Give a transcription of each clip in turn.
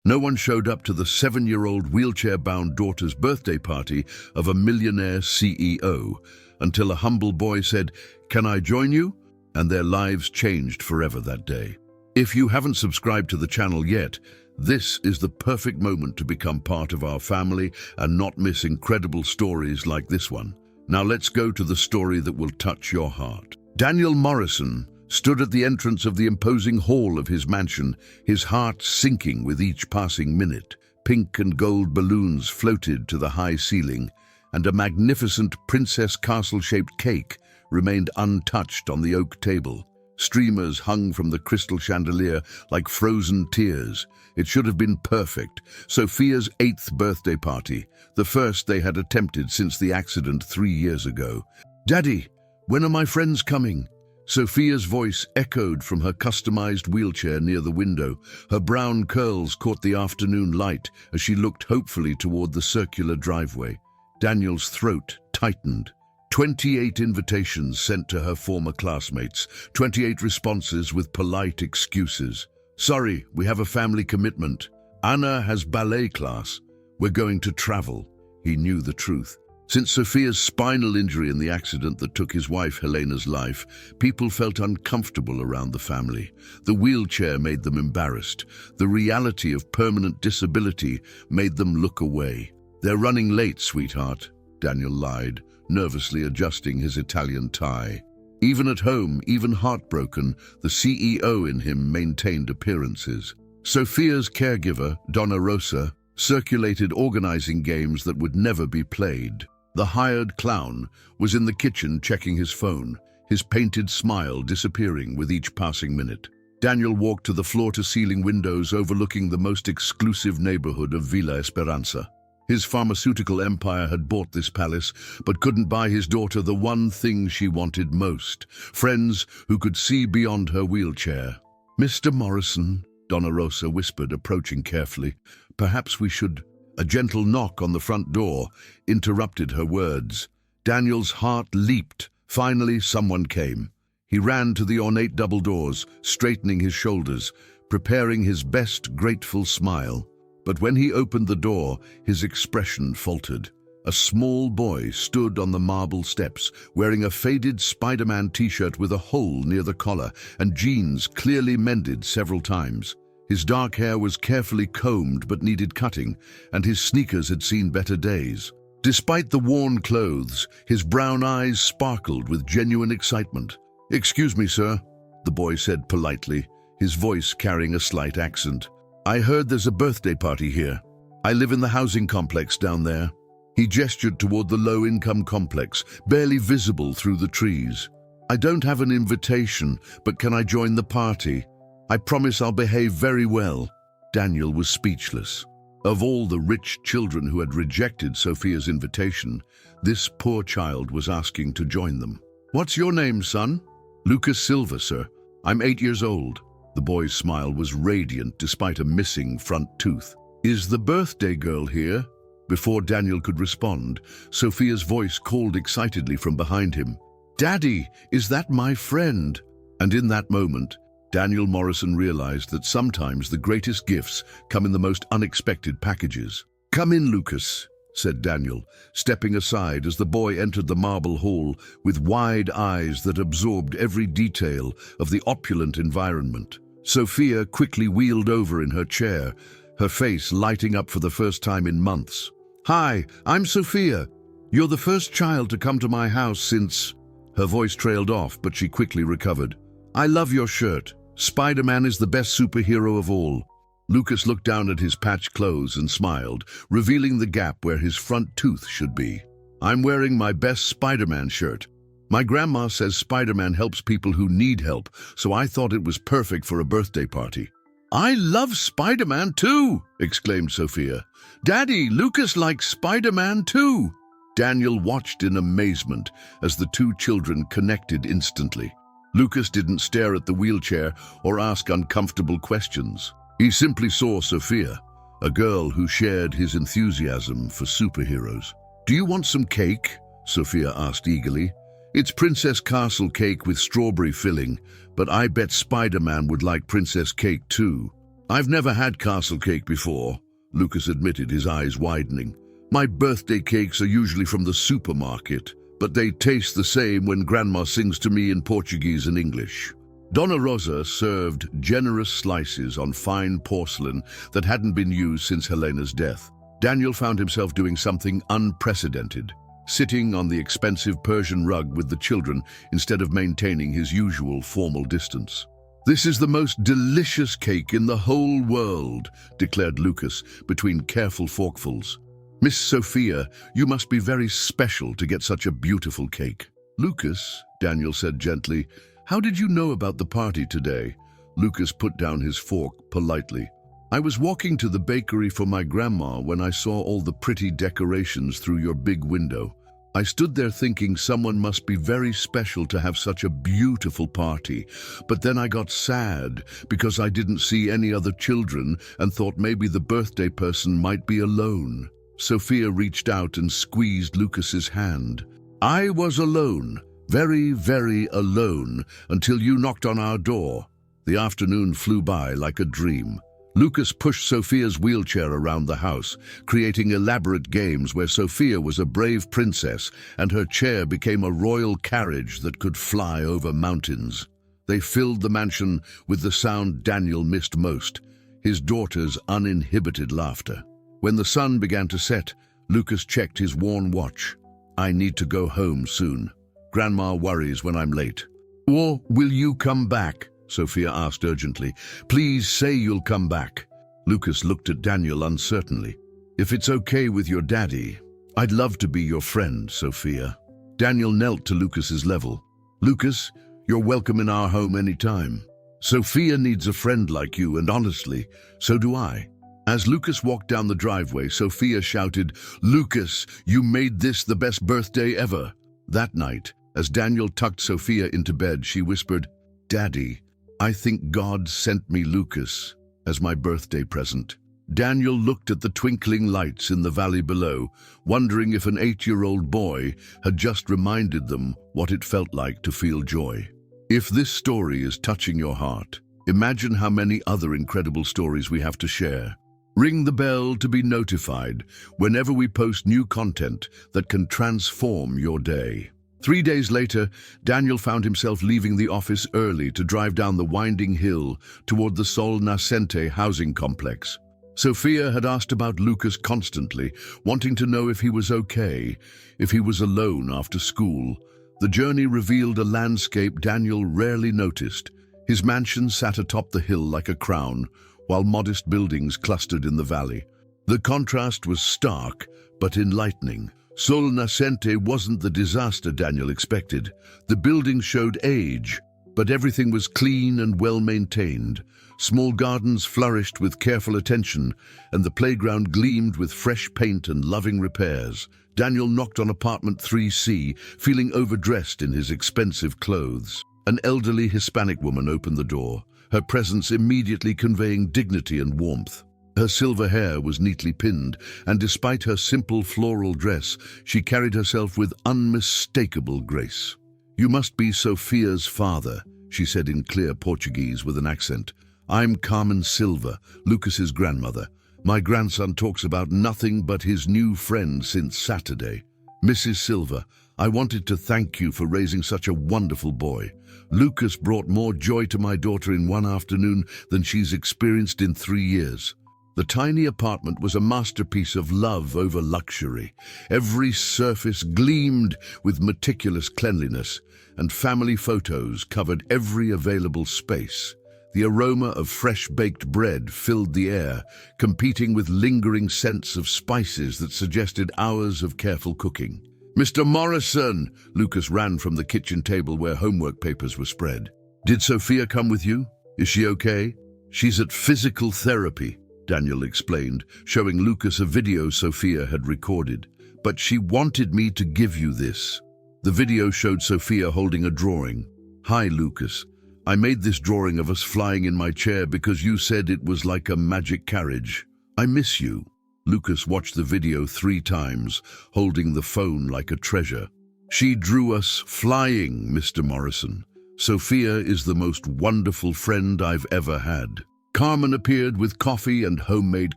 No one showed up to the 7-year-old wheelchair-bound daughter's birthday party of a millionaire CEO until a humble boy said, "Can I join you?" And their lives changed forever that day. If you haven't subscribed to the channel yet, this is the perfect moment to become part of our family and not miss incredible stories like this one. Now let's go to the story that will touch your heart. Daniel Morrison stood at the entrance of the imposing hall of his mansion, his heart sinking with each passing minute. Pink and gold balloons floated to the high ceiling, and a magnificent princess castle-shaped cake remained untouched on the oak table. Streamers hung from the crystal chandelier like frozen tears. It should have been perfect. Sophia's 8th birthday party, the first they had attempted since the accident 3 years ago. "Daddy, when are my friends coming?" Sophia's voice echoed from her customized wheelchair near the window. Her brown curls caught the afternoon light as she looked hopefully toward the circular driveway. Daniel's throat tightened. 28 invitations sent to her former classmates, 28 responses with polite excuses. "Sorry, we have a family commitment. Anna has ballet class. We're going to travel." He knew the truth. Since Sophia's spinal injury in the accident that took his wife Helena's life, people felt uncomfortable around the family. The wheelchair made them embarrassed. The reality of permanent disability made them look away. "They're running late, sweetheart," Daniel lied, nervously adjusting his Italian tie. Even at home, even heartbroken, the CEO in him maintained appearances. Sophia's caregiver, Donna Rosa, circulated organizing games that would never be played. The hired clown was in the kitchen checking his phone, his painted smile disappearing with each passing minute. Daniel walked to the floor-to-ceiling windows overlooking the most exclusive neighborhood of Villa Esperanza. His pharmaceutical empire had bought this palace, but couldn't buy his daughter the one thing she wanted most: friends who could see beyond her wheelchair. "Mr. Morrison," Donna Rosa whispered, approaching carefully. "Perhaps we should—" A gentle knock on the front door interrupted her words. Daniel's heart leaped. Finally, someone came. He ran to the ornate double doors, straightening his shoulders, preparing his best grateful smile. But when he opened the door, his expression faltered. A small boy stood on the marble steps, wearing a faded Spider-Man t-shirt with a hole near the collar and jeans clearly mended several times. His dark hair was carefully combed but needed cutting, and his sneakers had seen better days. Despite the worn clothes, his brown eyes sparkled with genuine excitement. "Excuse me, sir," the boy said politely, his voice carrying a slight accent. "I heard there's a birthday party here. I live in the housing complex down there." He gestured toward the low-income complex, barely visible through the trees. "I don't have an invitation, but can I join the party? I promise I'll behave very well." Daniel was speechless. Of all the rich children who had rejected Sophia's invitation, this poor child was asking to join them. "What's your name, son?" "Lucas Silva, sir. I'm 8 years old." The boy's smile was radiant despite a missing front tooth. "Is the birthday girl here?" Before Daniel could respond, Sophia's voice called excitedly from behind him. "Daddy, is that my friend?" And in that moment, Daniel Morrison realized that sometimes the greatest gifts come in the most unexpected packages. "Come in, Lucas," said Daniel, stepping aside as the boy entered the marble hall with wide eyes that absorbed every detail of the opulent environment. Sophia quickly wheeled over in her chair, her face lighting up for the first time in months. "Hi, I'm Sophia. You're the first child to come to my house since—" Her voice trailed off, but she quickly recovered. "I love your shirt. Spider-Man is the best superhero of all." Lucas looked down at his patched clothes and smiled, revealing the gap where his front tooth should be. "I'm wearing my best Spider-Man shirt. My grandma says Spider-Man helps people who need help, so I thought it was perfect for a birthday party." "I love Spider-Man too!" exclaimed Sophia. "Daddy, Lucas likes Spider-Man too!" Daniel watched in amazement as the two children connected instantly. Lucas didn't stare at the wheelchair or ask uncomfortable questions. He simply saw Sophia, a girl who shared his enthusiasm for superheroes. "Do you want some cake?" Sophia asked eagerly. "It's Princess Castle cake with strawberry filling, but I bet Spider-Man would like princess cake too." I've never had castle cake before, Lucas admitted, his eyes widening. My birthday cakes are usually from the supermarket, but they taste the same when Grandma sings to me in Portuguese and English. Donna Rosa served generous slices on fine porcelain that hadn't been used since Helena's death. Daniel found himself doing something unprecedented, sitting on the expensive Persian rug with the children instead of maintaining his usual formal distance. This is the most delicious cake in the whole world, declared Lucas between careful forkfuls. Miss Sophia, you must be very special to get such a beautiful cake. Lucas, Daniel said gently, how did you know about the party today? Lucas put down his fork politely. I was walking to the bakery for my grandma when I saw all the pretty decorations through your big window. I stood there thinking someone must be very special to have such a beautiful party, but then I got sad because I didn't see any other children and thought maybe the birthday person might be alone. Sophia reached out and squeezed Lucas's hand. I was alone, very, very alone, until you knocked on our door. The afternoon flew by like a dream. Lucas pushed Sophia's wheelchair around the house, creating elaborate games where Sophia was a brave princess and her chair became a royal carriage that could fly over mountains. They filled the mansion with the sound Daniel missed most, his daughter's uninhibited laughter. When the sun began to set, Lucas checked his worn watch. I need to go home soon. Grandma worries when I'm late. Or will you come back? Sophia asked urgently. Please say you'll come back. Lucas looked at Daniel uncertainly. If it's okay with your daddy, I'd love to be your friend, Sophia. Daniel knelt to Lucas's level. Lucas, you're welcome in our home anytime. Sophia needs a friend like you, and honestly, so do I. As Lucas walked down the driveway, Sophia shouted, Lucas, you made this the best birthday ever. That night, as Daniel tucked Sophia into bed, she whispered, Daddy, I think God sent me Lucas as my birthday present. Daniel looked at the twinkling lights in the valley below, wondering if an 8-year-old boy had just reminded them what it felt like to feel joy. If this story is touching your heart, imagine how many other incredible stories we have to share. Ring the bell to be notified whenever we post new content that can transform your day. 3 days later, Daniel found himself leaving the office early to drive down the winding hill toward the Sol Nascente housing complex. Sophia had asked about Lucas constantly, wanting to know if he was okay, if he was alone after school. The journey revealed a landscape Daniel rarely noticed. His mansion sat atop the hill like a crown, while modest buildings clustered in the valley. The contrast was stark, but enlightening. Sol Nascente wasn't the disaster Daniel expected. The buildings showed age, but everything was clean and well-maintained. Small gardens flourished with careful attention, and the playground gleamed with fresh paint and loving repairs. Daniel knocked on apartment 3C, feeling overdressed in his expensive clothes. An elderly Hispanic woman opened the door, her presence immediately conveying dignity and warmth. Her silver hair was neatly pinned, and despite her simple floral dress, she carried herself with unmistakable grace. You must be Sophia's father, she said in clear Portuguese with an accent. I'm Carmen Silva, Lucas's grandmother. My grandson talks about nothing but his new friend since Saturday. Mrs. Silva, I wanted to thank you for raising such a wonderful boy. Lucas brought more joy to my daughter in one afternoon than she's experienced in 3 years. The tiny apartment was a masterpiece of love over luxury. Every surface gleamed with meticulous cleanliness, and family photos covered every available space. The aroma of fresh-baked bread filled the air, competing with lingering scents of spices that suggested hours of careful cooking. Mr. Morrison! Lucas ran from the kitchen table where homework papers were spread. Did Sophia come with you? Is she okay? She's at physical therapy, Daniel explained, showing Lucas a video Sophia had recorded. But she wanted me to give you this. The video showed Sophia holding a drawing. Hi, Lucas. I made this drawing of us flying in my chair because you said it was like a magic carriage. I miss you. Lucas watched the video 3 times, holding the phone like a treasure. She drew us flying, Mr. Morrison. Sophia is the most wonderful friend I've ever had. Carmen appeared with coffee and homemade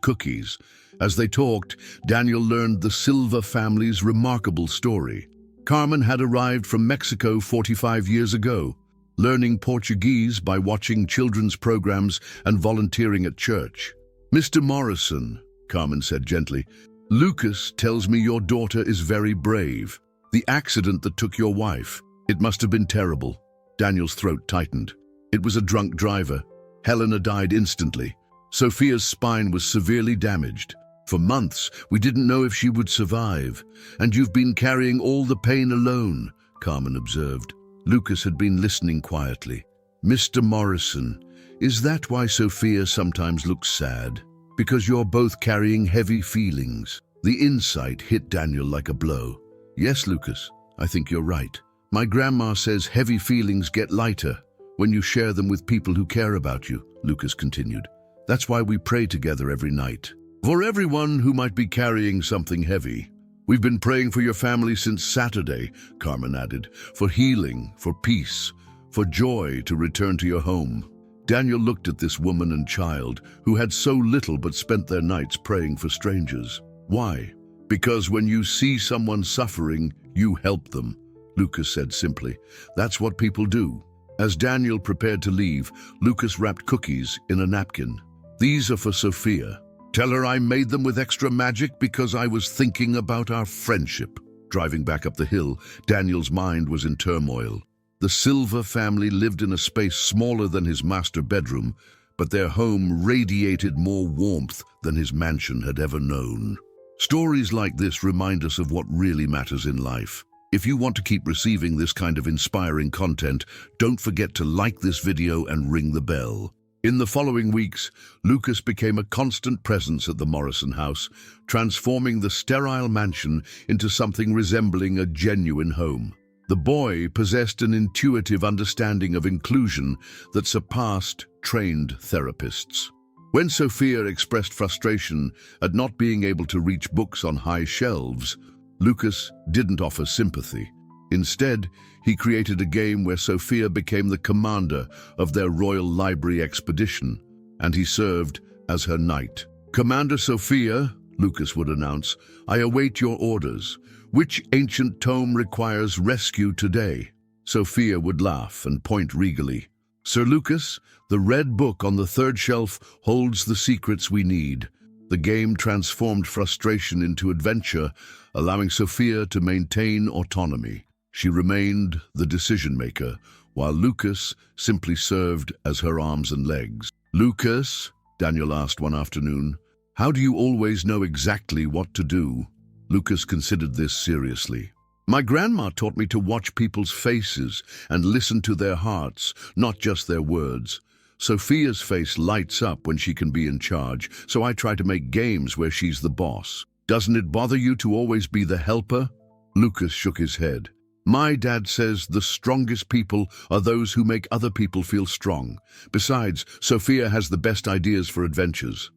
cookies. As they talked, Daniel learned the Silva family's remarkable story. Carmen had arrived from Mexico 45 years ago, learning Portuguese by watching children's programs and volunteering at church. "Mr. Morrison," Carmen said gently, "Lucas tells me your daughter is very brave. The accident that took your wife, it must have been terrible." Daniel's throat tightened. "It was a drunk driver. Helena died instantly. Sophia's spine was severely damaged. For months, we didn't know if she would survive. And you've been carrying all the pain alone," Carmen observed. Lucas had been listening quietly. "Mr. Morrison, is that why Sophia sometimes looks sad? Because you're both carrying heavy feelings." The insight hit Daniel like a blow. "Yes, Lucas, I think you're right. My grandma says heavy feelings get lighter when you share them with people who care about you," Lucas continued. "That's why we pray together every night. For everyone who might be carrying something heavy. We've been praying for your family since Saturday," Carmen added, "for healing, for peace, for joy to return to your home." Daniel looked at this woman and child who had so little but spent their nights praying for strangers. "Why? Because when you see someone suffering, you help them," Lucas said simply. "That's what people do." As Daniel prepared to leave, Lucas wrapped cookies in a napkin. "These are for Sophia. Tell her I made them with extra magic because I was thinking about our friendship." Driving back up the hill, Daniel's mind was in turmoil. The Silva family lived in a space smaller than his master bedroom, but their home radiated more warmth than his mansion had ever known. Stories like this remind us of what really matters in life. If you want to keep receiving this kind of inspiring content, don't forget to like this video and ring the bell. In the following weeks, Lucas became a constant presence at the Morrison house, transforming the sterile mansion into something resembling a genuine home. The boy possessed an intuitive understanding of inclusion that surpassed trained therapists. When Sophia expressed frustration at not being able to reach books on high shelves, Lucas didn't offer sympathy. Instead, he created a game where Sophia became the commander of their Royal Library expedition, and he served as her knight. "Commander Sophia," Lucas would announce, "I await your orders. Which ancient tome requires rescue today?" Sophia would laugh and point regally. "Sir Lucas, the red book on the third shelf holds the secrets we need." The game transformed frustration into adventure, allowing Sophia to maintain autonomy. She remained the decision-maker, while Lucas simply served as her arms and legs. "Lucas," Daniel asked one afternoon, "how do you always know exactly what to do?" Lucas considered this seriously. "My grandma taught me to watch people's faces and listen to their hearts, not just their words. Sophia's face lights up when she can be in charge, so I try to make games where she's the boss. Doesn't it bother you to always be the helper?" Lucas shook his head. "My dad says the strongest people are those who make other people feel strong. Besides, Sophia has the best ideas for adventures."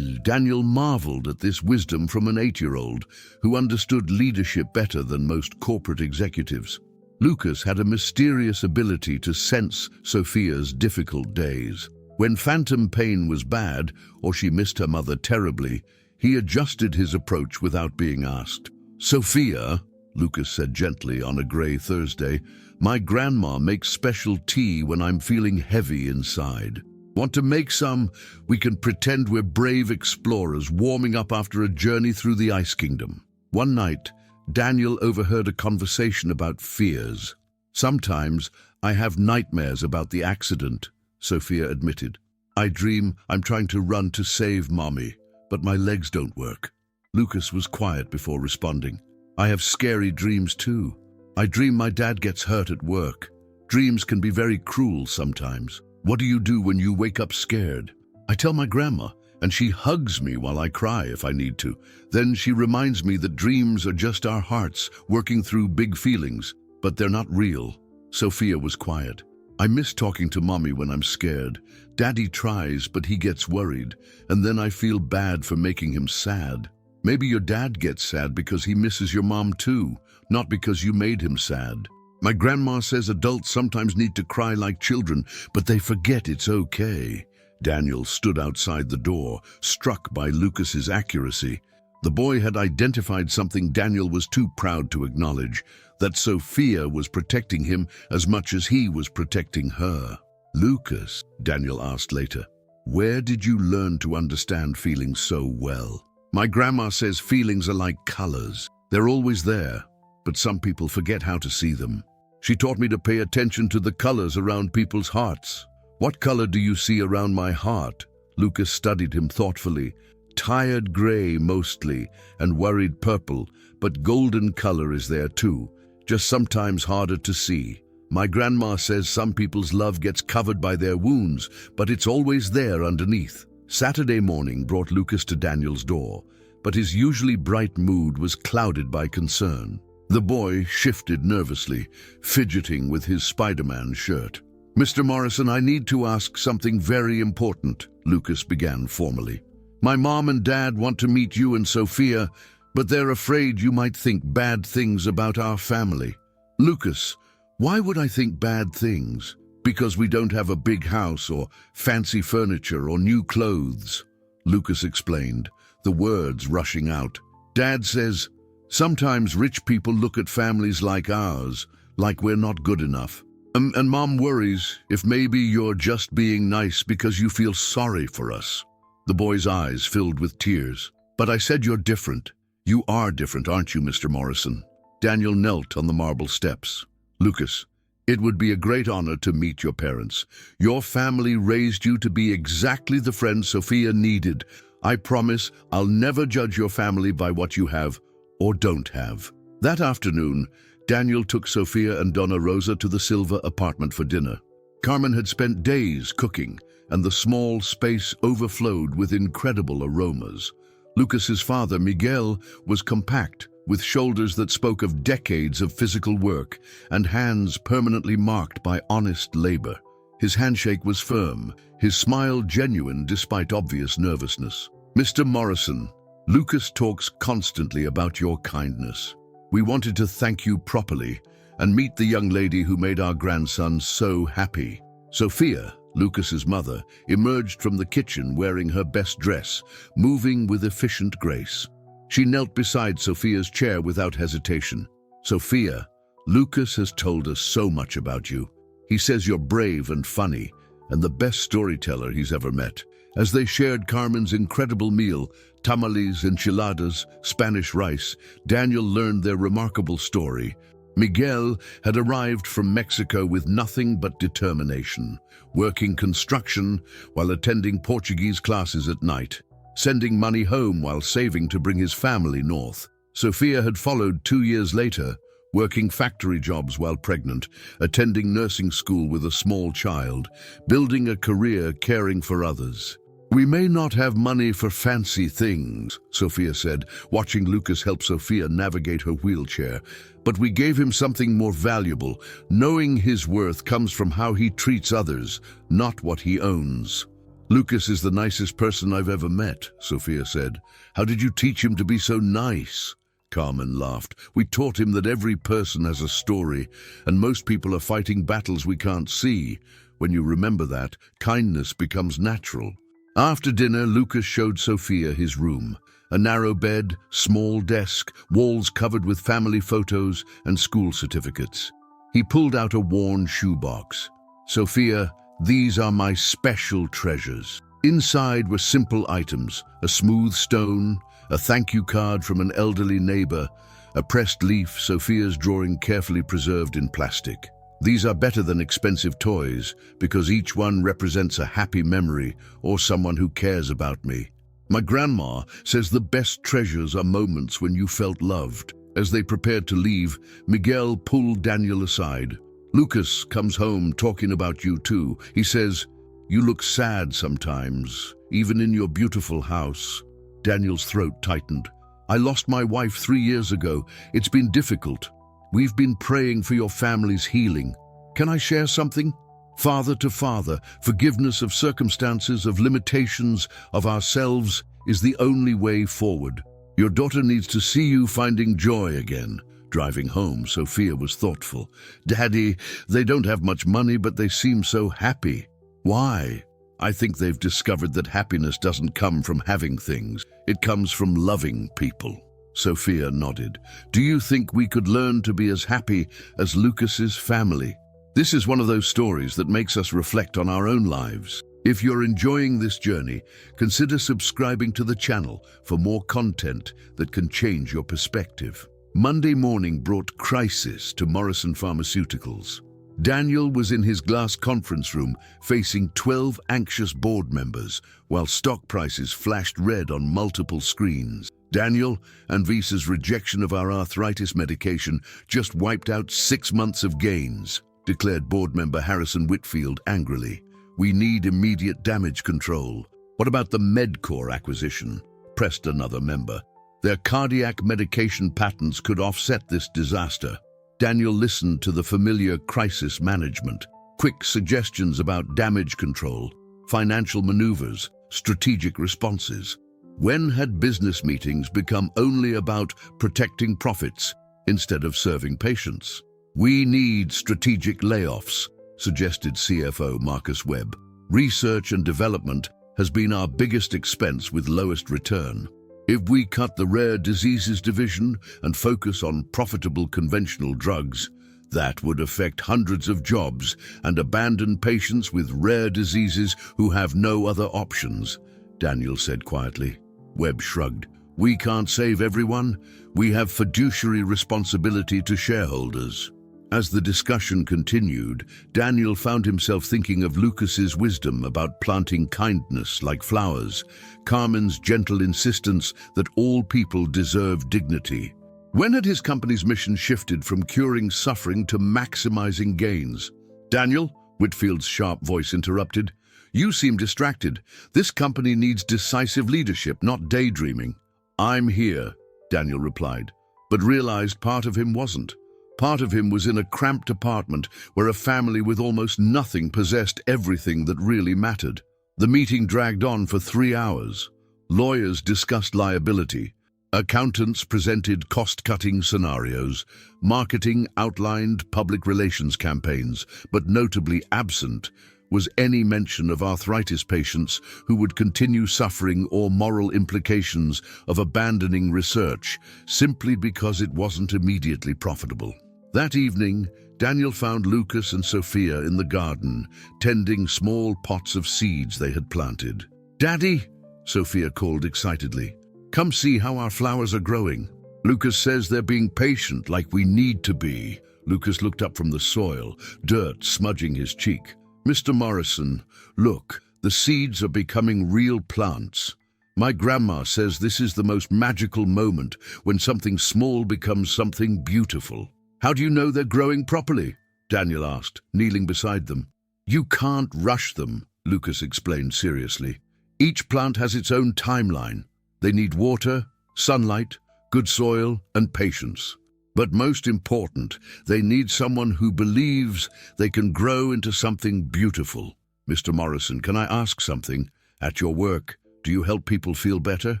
Daniel marveled at this wisdom from an 8-year-old who understood leadership better than most corporate executives. Lucas had a mysterious ability to sense Sophia's difficult days. When phantom pain was bad, or she missed her mother terribly, he adjusted his approach without being asked. "Sophia," Lucas said gently on a gray Thursday, "my grandma makes special tea when I'm feeling heavy inside. Want to make some? We can pretend we're brave explorers warming up after a journey through the Ice Kingdom." One night, Daniel overheard a conversation about fears. "Sometimes I have nightmares about the accident," Sophia admitted. "I dream I'm trying to run to save Mommy, but my legs don't work." Lucas was quiet before responding. "I have scary dreams too. I dream my dad gets hurt at work. Dreams can be very cruel sometimes. What do you do when you wake up scared?" "I tell my grandma, and she hugs me while I cry if I need to. Then she reminds me that dreams are just our hearts working through big feelings, but they're not real." Sophia was quiet. "I miss talking to Mommy when I'm scared. Daddy tries, but he gets worried, and then I feel bad for making him sad." "Maybe your dad gets sad because he misses your mom too, not because you made him sad. My grandma says adults sometimes need to cry like children, but they forget it's okay. Daniel stood outside the door, struck by Lucas's accuracy. The boy had identified something Daniel was too proud to acknowledge, that Sophia was protecting him as much as he was protecting her. "Lucas," Daniel asked later, "where did you learn to understand feelings so well?" "My grandma says feelings are like colors. They're always there, but some people forget how to see them. She taught me to pay attention to the colors around people's hearts." "What color do you see around my heart?" Lucas studied him thoughtfully. "Tired gray mostly, and worried purple, but golden color is there too, just sometimes harder to see. My grandma says some people's love gets covered by their wounds, but it's always there underneath." Saturday morning brought Lucas to Daniel's door, but his usually bright mood was clouded by concern. The boy shifted nervously, fidgeting with his Spider-Man shirt. "Mr. Morrison, I need to ask something very important," Lucas began formally. "My mom and dad want to meet you and Sophia, but they're afraid you might think bad things about our family." "Lucas, why would I think bad things? Because we don't have a big house or fancy furniture or new clothes," Lucas explained, the words rushing out. "Dad says, sometimes rich people look at families like ours, like we're not good enough. And Mom worries if maybe you're just being nice because you feel sorry for us." The boy's eyes filled with tears. "But I said you're different. You are different, aren't you, Mr. Morrison?" Daniel knelt on the marble steps. "Lucas, it would be a great honor to meet your parents. Your family raised you to be exactly the friend Sophia needed. I promise I'll never judge your family by what you have or don't have." That afternoon, Daniel took Sophia and Donna Rosa to the Silva apartment for dinner. Carmen had spent days cooking, and the small space overflowed with incredible aromas. Lucas's father, Miguel, was compact, with shoulders that spoke of decades of physical work and hands permanently marked by honest labor. His handshake was firm, his smile genuine despite obvious nervousness. "Mr. Morrison, Lucas talks constantly about your kindness. We wanted to thank you properly and meet the young lady who made our grandson so happy." Sophia, Lucas's mother, emerged from the kitchen wearing her best dress, moving with efficient grace. She knelt beside Sophia's chair without hesitation. "Sophia, Lucas has told us so much about you. He says you're brave and funny, and the best storyteller he's ever met." As they shared Carmen's incredible meal, tamales, enchiladas, Spanish rice, Daniel learned their remarkable story. Miguel had arrived from Mexico with nothing but determination, working construction while attending Portuguese classes at night, sending money home while saving to bring his family north. Sophia had followed 2 years later, working factory jobs while pregnant, attending nursing school with a small child, building a career caring for others. "We may not have money for fancy things," Sophia said, watching Lucas help Sophia navigate her wheelchair, "but we gave him something more valuable. Knowing his worth comes from how he treats others, not what he owns." "Lucas is the nicest person I've ever met," Sophia said. "How did you teach him to be so nice?" Carmen laughed. "We taught him that every person has a story, and most people are fighting battles we can't see. When you remember that, kindness becomes natural." After dinner, Lucas showed Sophia his room. A narrow bed, small desk, walls covered with family photos and school certificates. He pulled out a worn shoebox. "Sophia, these are my special treasures." Inside were simple items: a smooth stone, a thank you card from an elderly neighbor, a pressed leaf, Sophia's drawing carefully preserved in plastic. "These are better than expensive toys because each one represents a happy memory or someone who cares about me. My grandma says the best treasures are moments when you felt loved." As they prepared to leave, Miguel pulled Daniel aside. "Lucas comes home talking about you too. He says, you look sad sometimes, even in your beautiful house." Daniel's throat tightened. "I lost my wife 3 years ago. It's been difficult. We've been praying for your family's healing. Can I share something? Father to father, forgiveness of circumstances, of limitations, of ourselves is the only way forward. Your daughter needs to see you finding joy again." Driving home, Sophia was thoughtful. "Daddy, they don't have much money, but they seem so happy." "Why?" I think they've discovered that happiness doesn't come from having things. It comes from loving people. Sophia nodded. Do you think we could learn to be as happy as Lucas's family? This is one of those stories that makes us reflect on our own lives. If you're enjoying this journey, consider subscribing to the channel for more content that can change your perspective. Monday morning brought crisis to Morrison Pharmaceuticals. Daniel was in his glass conference room facing 12 anxious board members while stock prices flashed red on multiple screens. Daniel, Anvisa's rejection of our arthritis medication just wiped out 6 months of gains, declared board member Harrison Whitfield angrily. We need immediate damage control. What about the Medcore acquisition? Pressed another member. Their cardiac medication patents could offset this disaster. Daniel listened to the familiar crisis management, quick suggestions about damage control, financial maneuvers, strategic responses. When had business meetings become only about protecting profits instead of serving patients? We need strategic layoffs, suggested CFO Marcus Webb. Research and development has been our biggest expense with lowest return. If we cut the rare diseases division and focus on profitable conventional drugs, that would affect hundreds of jobs and abandon patients with rare diseases who have no other options, Daniel said quietly. Webb shrugged. We can't save everyone. We have fiduciary responsibility to shareholders. As the discussion continued, Daniel found himself thinking of Lucas's wisdom about planting kindness like flowers, Carmen's gentle insistence that all people deserve dignity. When had his company's mission shifted from curing suffering to maximizing gains? Daniel, Whitfield's sharp voice interrupted. You seem distracted. This company needs decisive leadership, not daydreaming. I'm here, Daniel replied, but realized part of him wasn't. Part of him was in a cramped apartment where a family with almost nothing possessed everything that really mattered. The meeting dragged on for 3 hours. Lawyers discussed liability. Accountants presented cost-cutting scenarios. Marketing outlined public relations campaigns, but notably absent was any mention of arthritis patients who would continue suffering or moral implications of abandoning research simply because it wasn't immediately profitable. That evening, Daniel found Lucas and Sophia in the garden, tending small pots of seeds they had planted. Daddy, Sophia called excitedly, come see how our flowers are growing. Lucas says they're being patient like we need to be. Lucas looked up from the soil, dirt smudging his cheek. Mr. Morrison, look, the seeds are becoming real plants. My grandma says this is the most magical moment when something small becomes something beautiful. How do you know they're growing properly? Daniel asked, kneeling beside them. You can't rush them, Lucas explained seriously. Each plant has its own timeline. They need water, sunlight, good soil, and patience. But most important, they need someone who believes they can grow into something beautiful. Mr. Morrison, can I ask something? At your work, do you help people feel better?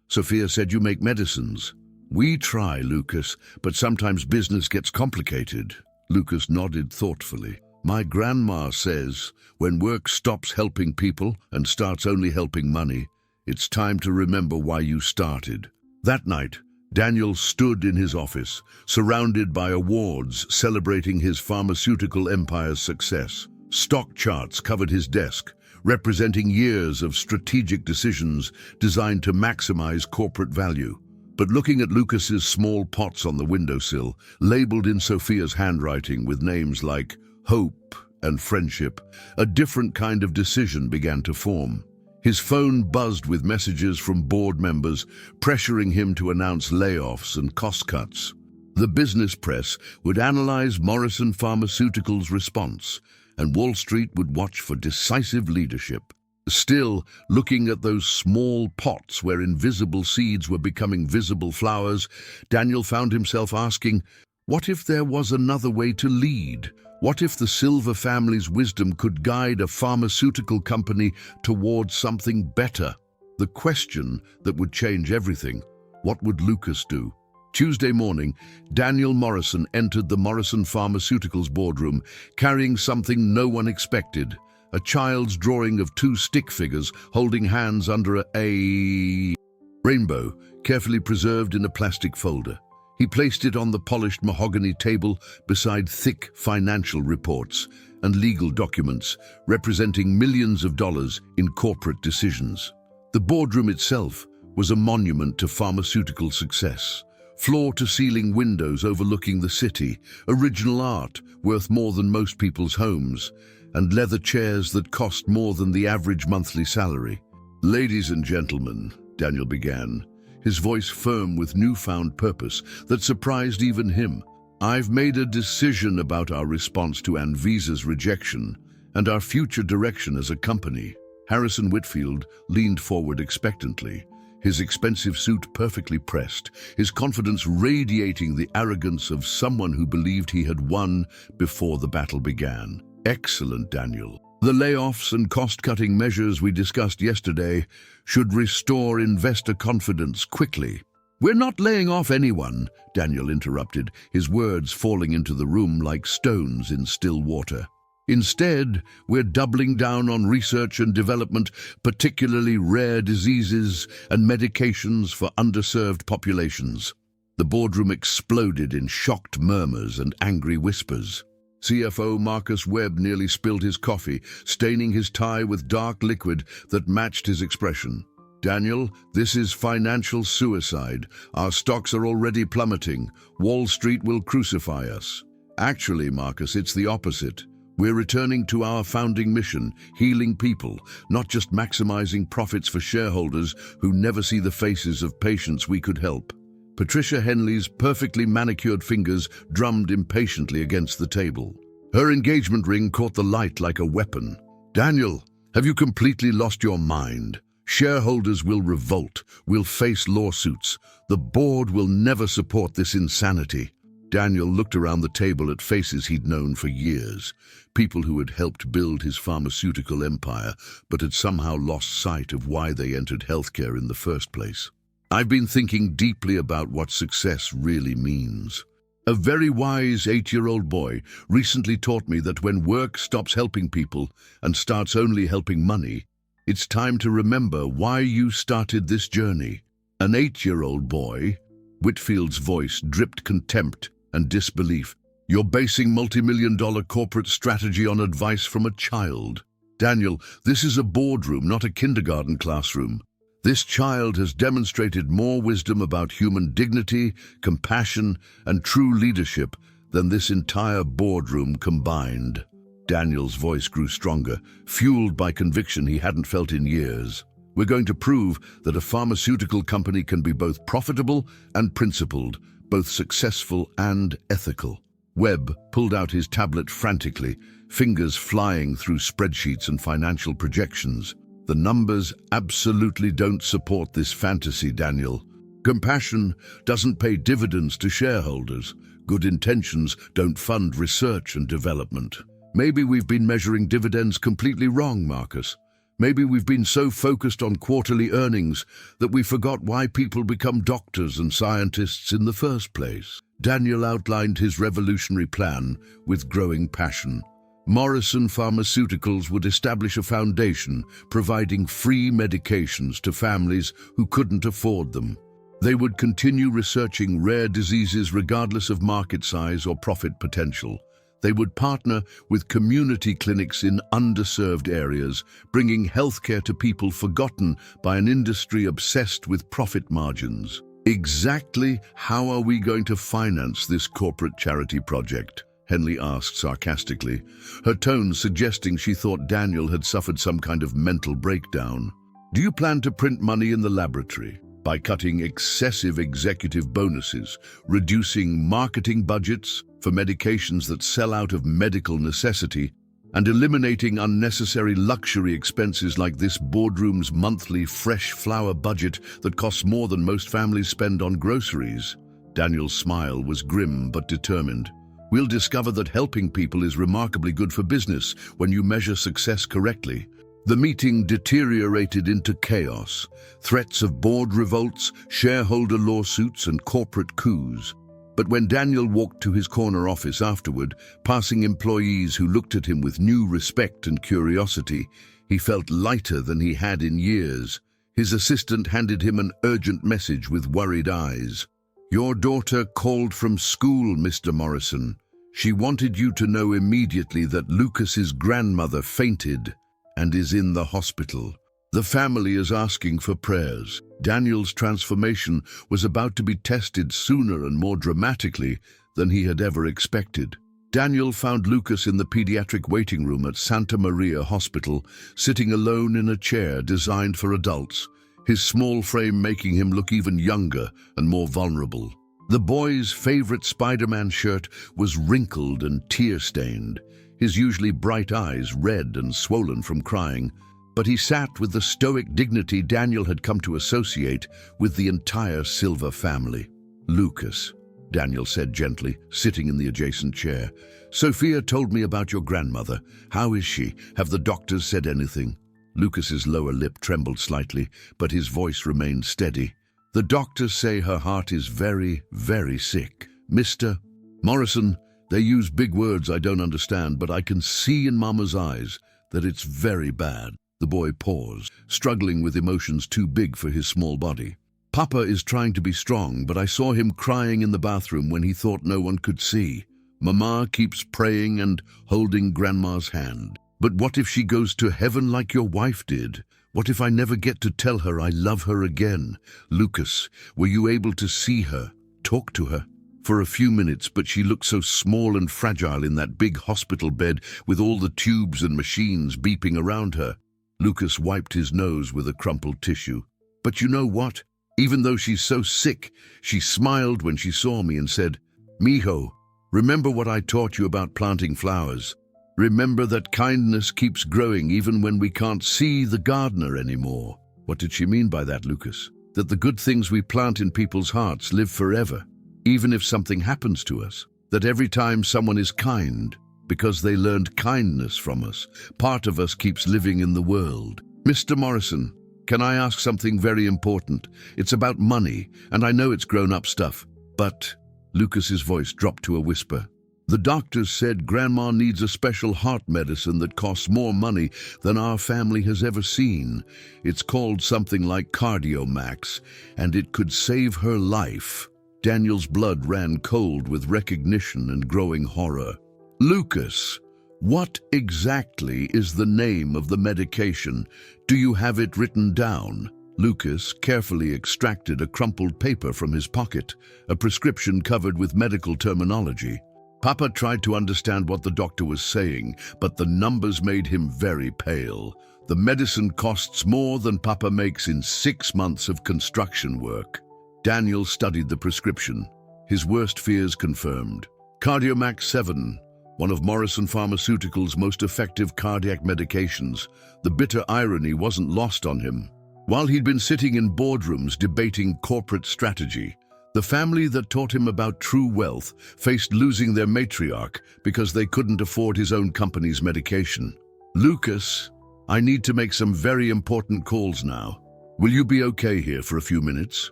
Sophia said you make medicines. We try, Lucas, but sometimes business gets complicated. Lucas nodded thoughtfully. My grandma says, when work stops helping people and starts only helping money, it's time to remember why you started. That night, Daniel stood in his office, surrounded by awards celebrating his pharmaceutical empire's success. Stock charts covered his desk, representing years of strategic decisions designed to maximize corporate value. But looking at Lucas's small pots on the windowsill, labeled in Sophia's handwriting with names like hope and friendship, a different kind of decision began to form. His phone buzzed with messages from board members pressuring him to announce layoffs and cost cuts. The business press would analyze Morrison Pharmaceuticals' response, and Wall Street would watch for decisive leadership. Still, looking at those small pots where invisible seeds were becoming visible flowers, Daniel found himself asking, what if there was another way to lead? What if the Silver family's wisdom could guide a pharmaceutical company towards something better? The question that would change everything. What would Lucas do? Tuesday morning, Daniel Morrison entered the Morrison Pharmaceuticals boardroom, carrying something no one expected, a child's drawing of two stick figures holding hands under a rainbow, carefully preserved in a plastic folder. He placed it on the polished mahogany table beside thick financial reports and legal documents representing millions of dollars in corporate decisions. The boardroom itself was a monument to pharmaceutical success. Floor-to-ceiling windows overlooking the city, original art worth more than most people's homes, and leather chairs that cost more than the average monthly salary. "Ladies and gentlemen," Daniel began, his voice firm with newfound purpose that surprised even him, "I've made a decision about our response to Anvisa's rejection and our future direction as a company." Harrison Whitfield leaned forward expectantly, his expensive suit perfectly pressed, his confidence radiating the arrogance of someone who believed he had won before the battle began. "Excellent, Daniel. The layoffs and cost-cutting measures we discussed yesterday should restore investor confidence quickly." "We're not laying off anyone," Daniel interrupted, his words falling into the room like stones in still water. "Instead, we're doubling down on research and development, particularly rare diseases and medications for underserved populations." The boardroom exploded in shocked murmurs and angry whispers. CFO Marcus Webb nearly spilled his coffee, staining his tie with dark liquid that matched his expression. "Daniel, this is financial suicide. Our stocks are already plummeting. Wall Street will crucify us." "Actually, Marcus, it's the opposite. We're returning to our founding mission, healing people, not just maximizing profits for shareholders who never see the faces of patients we could help." Patricia Henley's perfectly manicured fingers drummed impatiently against the table. Her engagement ring caught the light like a weapon. "Daniel, have you completely lost your mind? Shareholders will revolt, will face lawsuits. The board will never support this insanity." Daniel looked around the table at faces he'd known for years, people who had helped build his pharmaceutical empire, but had somehow lost sight of why they entered healthcare in the first place. "I've been thinking deeply about what success really means. A very wise 8-year-old boy recently taught me that when work stops helping people and starts only helping money, it's time to remember why you started this journey." "An 8-year-old boy?" Whitfield's voice dripped contempt and disbelief. "You're basing multi-million-dollar corporate strategy on advice from a child. Daniel, this is a boardroom, not a kindergarten classroom. This child has demonstrated more wisdom about human dignity, compassion, and true leadership than this entire boardroom combined." Daniel's voice grew stronger, fueled by conviction he hadn't felt in years. "We're going to prove that a pharmaceutical company can be both profitable and principled, both successful and ethical." Webb pulled out his tablet frantically, fingers flying through spreadsheets and financial projections. "The numbers absolutely don't support this fantasy, Daniel. Compassion doesn't pay dividends to shareholders. Good intentions don't fund research and development." "Maybe we've been measuring dividends completely wrong, Marcus. Maybe we've been so focused on quarterly earnings that we forgot why people become doctors and scientists in the first place." Daniel outlined his revolutionary plan with growing passion. Morrison Pharmaceuticals would establish a foundation providing free medications to families who couldn't afford them. They would continue researching rare diseases regardless of market size or profit potential. They would partner with community clinics in underserved areas, bringing healthcare to people forgotten by an industry obsessed with profit margins. "Exactly how are we going to finance this corporate charity project?" Henley asked sarcastically, her tone suggesting she thought Daniel had suffered some kind of mental breakdown. "Do you plan to print money in the laboratory by cutting excessive executive bonuses, reducing marketing budgets for medications that sell out of medical necessity, and eliminating unnecessary luxury expenses like this boardroom's monthly fresh flower budget that costs more than most families spend on groceries?" Daniel's smile was grim but determined. "We'll discover that helping people is remarkably good for business when you measure success correctly." The meeting deteriorated into chaos, threats of board revolts, shareholder lawsuits, and corporate coups. But when Daniel walked to his corner office afterward, passing employees who looked at him with new respect and curiosity, he felt lighter than he had in years. His assistant handed him an urgent message with worried eyes. "Your daughter called from school, Mr. Morrison. She wanted you to know immediately that Lucas's grandmother fainted and is in the hospital. The family is asking for prayers." Daniel's transformation was about to be tested sooner and more dramatically than he had ever expected. Daniel found Lucas in the pediatric waiting room at Santa Maria Hospital, sitting alone in a chair designed for adults, his small frame making him look even younger and more vulnerable. The boy's favorite Spider-Man shirt was wrinkled and tear-stained, his usually bright eyes red and swollen from crying, but he sat with the stoic dignity Daniel had come to associate with the entire Silver family. "Lucas," Daniel said gently, sitting in the adjacent chair. "Sophia told me about your grandmother. How is she? Have the doctors said anything?" Lucas's lower lip trembled slightly, but his voice remained steady. "The doctors say her heart is very, very sick. Mr. Morrison, they use big words I don't understand, but I can see in Mama's eyes that it's very bad." The boy paused, struggling with emotions too big for his small body. "Papa is trying to be strong, but I saw him crying in the bathroom when he thought no one could see. Mama keeps praying and holding Grandma's hand. But what if she goes to heaven like your wife did? What if I never get to tell her I love her again? Lucas, were you able to see her, talk to her?" "For a few minutes, but she looked so small and fragile in that big hospital bed with all the tubes and machines beeping around her." Lucas wiped his nose with a crumpled tissue. "But you know what? Even though she's so sick, she smiled when she saw me and said, 'Mijo, remember what I taught you about planting flowers. Remember that kindness keeps growing even when we can't see the gardener anymore.'" What did she mean by that, Lucas? That the good things we plant in people's hearts live forever, even if something happens to us. That every time someone is kind, because they learned kindness from us, part of us keeps living in the world. "Mr. Morrison, can I ask something very important? It's about money, and I know it's grown-up stuff, but..." Lucas's voice dropped to a whisper. "The doctors said Grandma needs a special heart medicine that costs more money than our family has ever seen. It's called something like CardioMax, and it could save her life." Daniel's blood ran cold with recognition and growing horror. "Lucas, what exactly is the name of the medication? Do you have it written down?" Lucas carefully extracted a crumpled paper from his pocket, a prescription covered with medical terminology. Papa tried to understand what the doctor was saying, but the numbers made him very pale. "The medicine costs more than Papa makes in 6 months of construction work." Daniel studied the prescription, his worst fears confirmed. CardioMax 7, one of Morrison Pharmaceuticals' most effective cardiac medications. The bitter irony wasn't lost on him. While he'd been sitting in boardrooms debating corporate strategy, the family that taught him about true wealth faced losing their matriarch because they couldn't afford his own company's medication. "Lucas, I need to make some very important calls now. Will you be okay here for a few minutes?"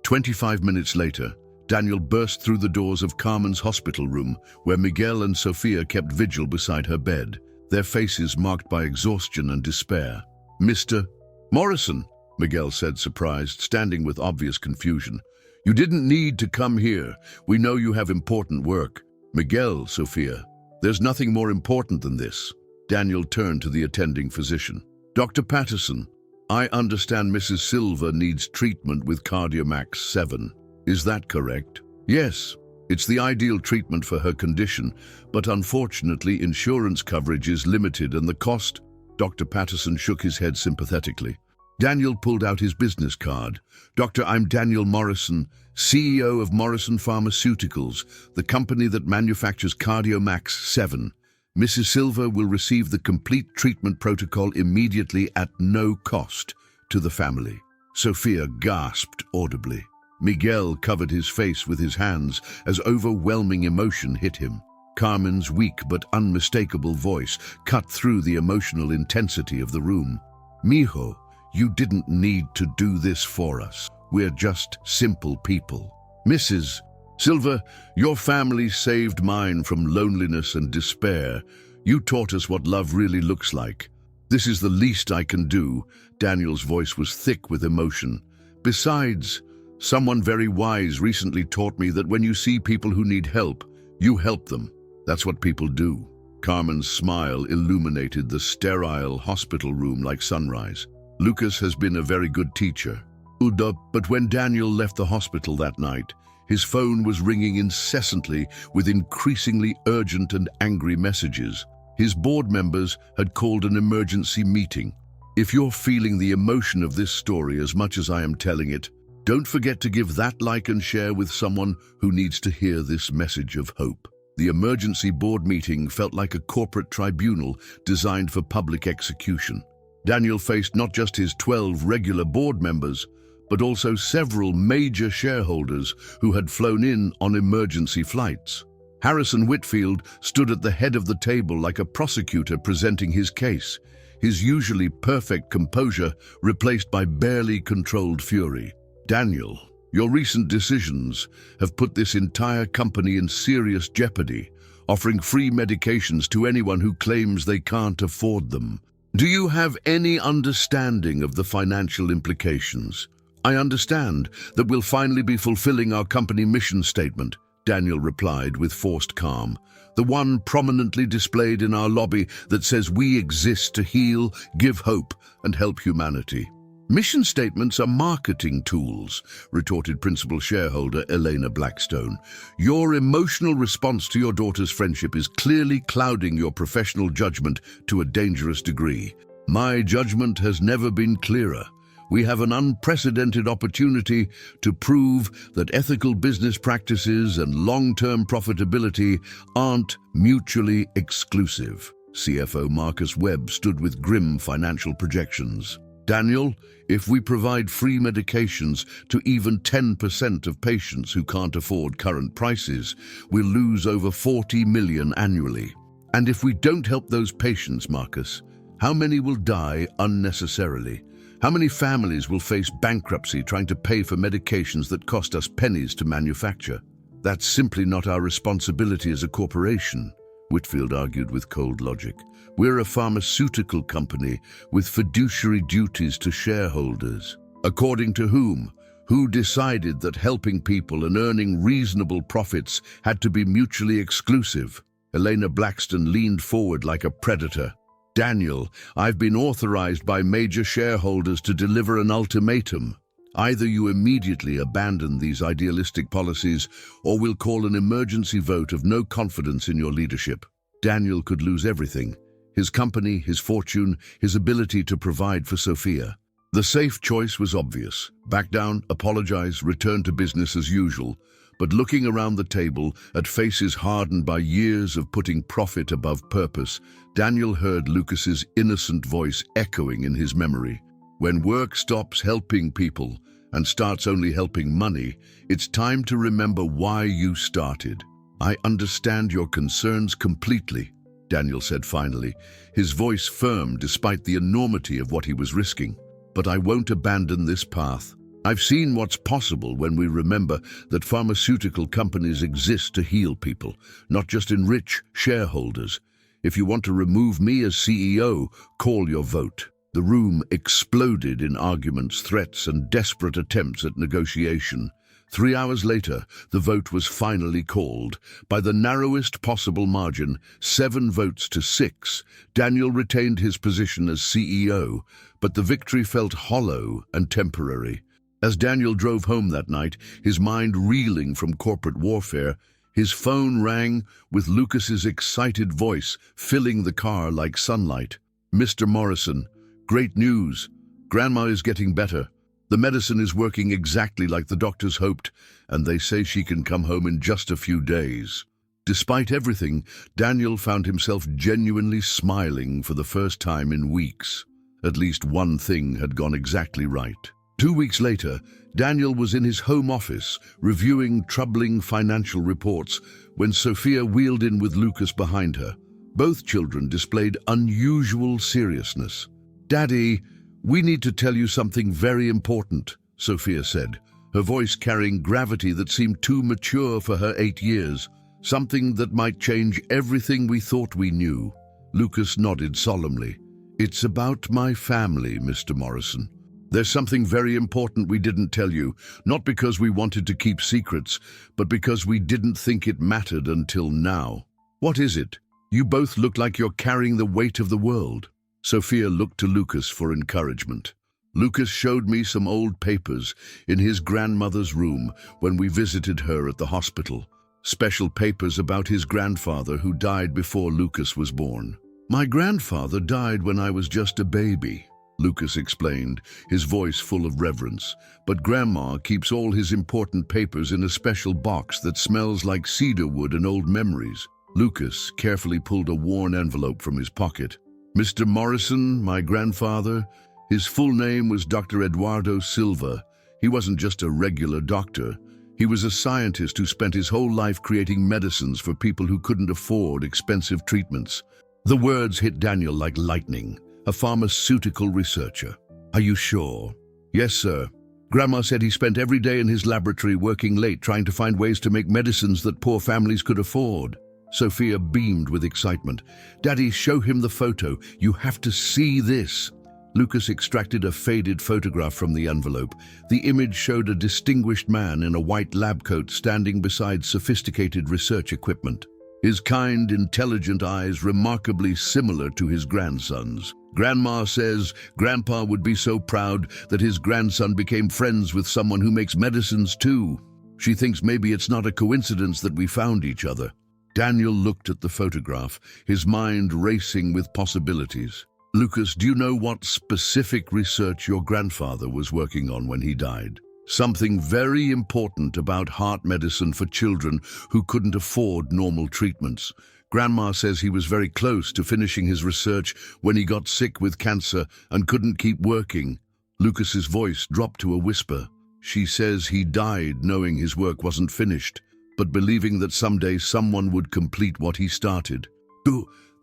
25 minutes later, Daniel burst through the doors of Carmen's hospital room, where Miguel and Sophia kept vigil beside her bed, their faces marked by exhaustion and despair. "Mr. Morrison," Miguel said, surprised, standing with obvious confusion. "You didn't need to come here. We know you have important work." "Miguel, Sophia, there's nothing more important than this." Daniel turned to the attending physician. "Dr. Patterson, I understand Mrs. Silva needs treatment with CardioMax 7. Is that correct?" "Yes, it's the ideal treatment for her condition, but unfortunately insurance coverage is limited and the cost..." Dr. Patterson shook his head sympathetically. Daniel pulled out his business card. "Doctor, I'm Daniel Morrison, CEO of Morrison Pharmaceuticals, the company that manufactures CardioMax 7. Mrs. Silva will receive the complete treatment protocol immediately at no cost to the family." Sophia gasped audibly. Miguel covered his face with his hands as overwhelming emotion hit him. Carmen's weak but unmistakable voice cut through the emotional intensity of the room. "Mijo, you didn't need to do this for us. We're just simple people." "Mrs. Silver, your family saved mine from loneliness and despair. You taught us what love really looks like. This is the least I can do. Daniel's voice was thick with emotion. Besides, someone very wise recently taught me that when you see people who need help, you help them. That's what people do. Carmen's smile illuminated the sterile hospital room like sunrise. Lucas has been a very good teacher. But when Daniel left the hospital that night, his phone was ringing incessantly with increasingly urgent and angry messages. His board members had called an emergency meeting. If you're feeling the emotion of this story as much as I am telling it, don't forget to give that like and share with someone who needs to hear this message of hope. The emergency board meeting felt like a corporate tribunal designed for public execution. Daniel faced not just his 12 regular board members, but also several major shareholders who had flown in on emergency flights. Harrison Whitfield stood at the head of the table like a prosecutor presenting his case, his usually perfect composure replaced by barely controlled fury. Daniel, your recent decisions have put this entire company in serious jeopardy, offering free medications to anyone who claims they can't afford them. Do you have any understanding of the financial implications? I understand that we'll finally be fulfilling our company mission statement, Daniel replied with forced calm, the one prominently displayed in our lobby that says we exist to heal, give hope, and help humanity. Mission statements are marketing tools, retorted principal shareholder Elena Blackstone. Your emotional response to your daughter's friendship is clearly clouding your professional judgment to a dangerous degree. My judgment has never been clearer. We have an unprecedented opportunity to prove that ethical business practices and long-term profitability aren't mutually exclusive. CFO Marcus Webb stood with grim financial projections. Daniel, if we provide free medications to even 10% of patients who can't afford current prices, we'll lose over 40 million annually. And if we don't help those patients, Marcus, how many will die unnecessarily? How many families will face bankruptcy trying to pay for medications that cost us pennies to manufacture? That's simply not our responsibility as a corporation, Whitfield argued with cold logic. We're a pharmaceutical company with fiduciary duties to shareholders. According to whom? Who decided that helping people and earning reasonable profits had to be mutually exclusive? Elena Blackstone leaned forward like a predator. Daniel, I've been authorized by major shareholders to deliver an ultimatum. Either you immediately abandon these idealistic policies, or we'll call an emergency vote of no confidence in your leadership. Daniel could lose everything: his company, his fortune, his ability to provide for Sophia. The safe choice was obvious: back down, apologize, return to business as usual. But looking around the table at faces hardened by years of putting profit above purpose, Daniel heard Lucas's innocent voice echoing in his memory. When work stops helping people and starts only helping money, it's time to remember why you started. I understand your concerns completely, Daniel said finally, his voice firm despite the enormity of what he was risking. But I won't abandon this path. I've seen what's possible when we remember that pharmaceutical companies exist to heal people, not just enrich shareholders. If you want to remove me as CEO, call your vote. The room exploded in arguments, threats, and desperate attempts at negotiation. 3 hours later, the vote was finally called. By the narrowest possible margin, 7 votes to 6, Daniel retained his position as CEO, but the victory felt hollow and temporary. As Daniel drove home that night, his mind reeling from corporate warfare, his phone rang with Lucas's excited voice filling the car like sunlight. Mr. Morrison, great news. Grandma is getting better. The medicine is working exactly like the doctors hoped, and they say she can come home in just a few days. Despite everything, Daniel found himself genuinely smiling for the first time in weeks. At least one thing had gone exactly right. 2 weeks later, Daniel was in his home office, reviewing troubling financial reports, when Sophia wheeled in with Lucas behind her. Both children displayed unusual seriousness. "Daddy, we need to tell you something very important," Sophia said, her voice carrying gravity that seemed too mature for her 8 years, something that might change everything we thought we knew. Lucas nodded solemnly. "It's about my family, Mr. Morrison. There's something very important we didn't tell you, not because we wanted to keep secrets, but because we didn't think it mattered until now." "What is it? You both look like you're carrying the weight of the world." Sophia looked to Lucas for encouragement. Lucas showed me some old papers in his grandmother's room when we visited her at the hospital. Special papers about his grandfather who died before Lucas was born. "My grandfather died when I was just a baby," Lucas explained, his voice full of reverence. "But Grandma keeps all his important papers in a special box that smells like cedar wood and old memories." Lucas carefully pulled a worn envelope from his pocket. "Mr. Morrison, my grandfather, his full name was Dr. Eduardo Silva. He wasn't just a regular doctor. He was a scientist who spent his whole life creating medicines for people who couldn't afford expensive treatments." The words hit Daniel like lightning. "A pharmaceutical researcher. Are you sure?" "Yes, sir. Grandma said he spent every day in his laboratory working late trying to find ways to make medicines that poor families could afford." Sophia beamed with excitement. "Daddy, show him the photo. You have to see this." Lucas extracted a faded photograph from the envelope. The image showed a distinguished man in a white lab coat standing beside sophisticated research equipment. His kind, intelligent eyes remarkably similar to his grandson's. "Grandma says Grandpa would be so proud that his grandson became friends with someone who makes medicines too. She thinks maybe it's not a coincidence that we found each other." Daniel looked at the photograph, his mind racing with possibilities. "Lucas, do you know what specific research your grandfather was working on when he died?" "Something very important about heart medicine for children who couldn't afford normal treatments. Grandma says he was very close to finishing his research when he got sick with cancer and couldn't keep working." Lucas's voice dropped to a whisper. "She says he died knowing his work wasn't finished, but believing that someday someone would complete what he started."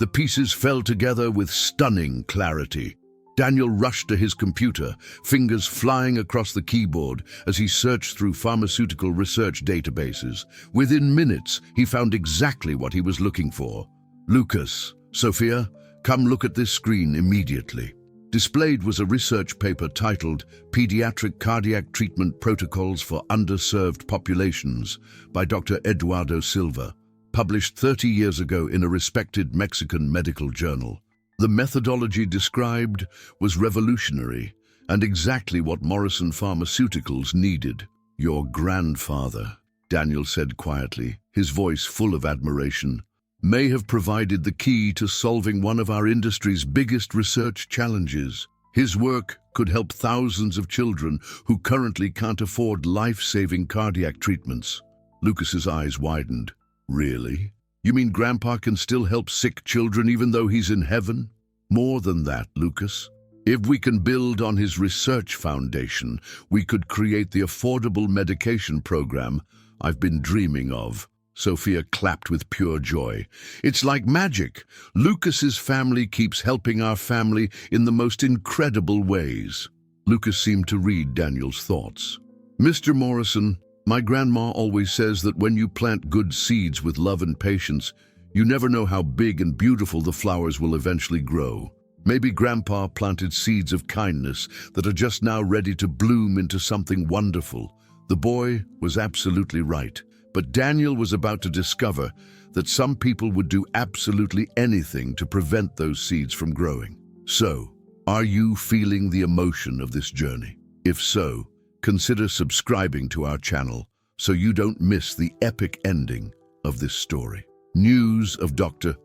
The pieces fell together with stunning clarity. Daniel rushed to his computer, fingers flying across the keyboard as he searched through pharmaceutical research databases. Within minutes, he found exactly what he was looking for. "Lucas, Sophia, come look at this screen immediately." Displayed was a research paper titled "Pediatric Cardiac Treatment Protocols for Underserved Populations" by Dr. Eduardo Silva, published 30 years ago in a respected Mexican medical journal. The methodology described was revolutionary and exactly what Morrison Pharmaceuticals needed. "Your grandfather," Daniel said quietly, his voice full of admiration, "may have provided the key to solving one of our industry's biggest research challenges. His work could help thousands of children who currently can't afford life-saving cardiac treatments." Lucas's eyes widened. "Really? You mean Grandpa can still help sick children even though he's in heaven?" "More than that, Lucas. If we can build on his research foundation, we could create the affordable medication program I've been dreaming of." Sophia clapped with pure joy. "It's like magic. Lucas's family keeps helping our family in the most incredible ways." Lucas seemed to read Daniel's thoughts. "Mr. Morrison, my grandma always says that when you plant good seeds with love and patience, you never know how big and beautiful the flowers will eventually grow. Maybe Grandpa planted seeds of kindness that are just now ready to bloom into something wonderful." The boy was absolutely right, but Daniel was about to discover that some people would do absolutely anything to prevent those seeds from growing. So, are you feeling the emotion of this journey? If so, consider subscribing to our channel so you don't miss the epic ending of this story. News of Dr.